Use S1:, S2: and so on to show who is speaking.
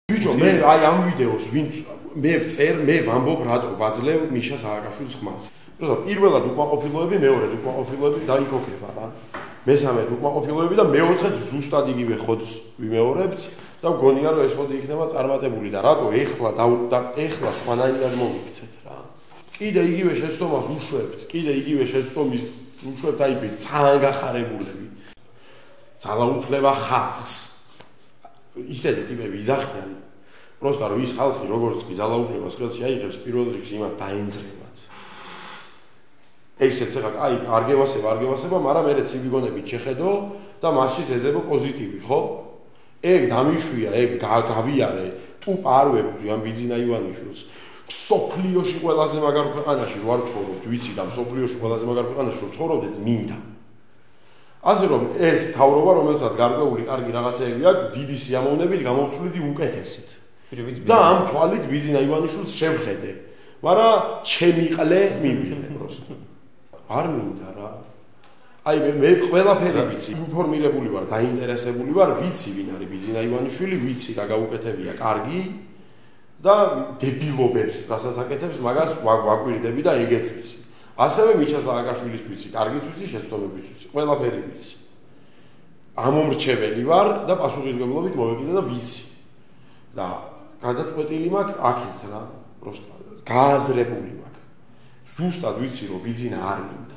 S1: ბიჭო, მე აი ამ ვიდეოს ვინც მე ვწერ, მე ვამბობ რატო ვაძლევ მიშა სააკაშვილის ხმას. პირველად უკმაყოფილოები, მეორედ უკმაყოფილოები დაიქოქება რა. მესამედ უკმაყოფილოები და მეოთხედ ზუსტად იგივე ხოდს ვიმეორებთ და მგონია რომ ეს ხოდი იქნება წარმატებული და რატო ეხლა სხვანაირად მომიქცეთ რა. კიდე იგივე შეცდომას უშვებთ, კიდე იგივე შეცდომის უშვებთ აი ძალიან გახარებულები. ძალაუფლება ხალხს. ისეთი ტიპები იძახიან. პროსტა რომ ის ხალხი როგორც კი ძალაუფლებას ხელში აიღებს პირველ რიგში იმათ დაენძრევათ. ესეც ახლა აი არგევასება, მაგრამ მე ცივიგონებით შეხედო და მასშიც ეძებო პოზიტივი, ხო? ეგ დამიშვია, ეგ გავიარე, ტუპ არ ვებძვი ამ ბიძინა ივანიშვილს. სოფლიოში ყველაზე მაგარ ქვეყანაში ვარ ცხოვრობთ, ვიცი და სოფლიოში ყველაზე მაგარ ქვეყანაში რომ ცხოვრობდეთ, მინდა. ასე რომ ეს თავრობა, რომელსაც გარკვეული კარგი რაღაცეები აქვს, დიდი სიამოვნებით გამოვცვლიდი უკეთესით. და ამ თვალით ბიძინა ივანიშვილს შევხედე. მაგრამ ჩემი ყლე მივიღე პროსტო. არ მინდა რა. აი მე ყველაფერი ვიცი, ინფორმირებული ვარ, დაინტერესებული ვარ, ვიცი ვინ არის ბიძინა ივანიშვილი, ვიცი რა გაუკეთებია კარგი და დებილობებს, რასაც აკეთებს, მაგას ვაკვირდები და ეგეც ვიცი. ასევე მიშა სააკაშვილის ვიცი, კარგიც ვიცი, შეცდომებიც ვიცი, ყველაფერი ვიცი. ამომრჩეველი ვარ და პასუხისმგებლობით მოვეკიდე და ვიცი. და გადაწყვეტილი მაქვს აქეთ რა, პროსტა გააზრებული მაქვს. ზუსტად ვიცი რომ ბიძინა არ მინდა.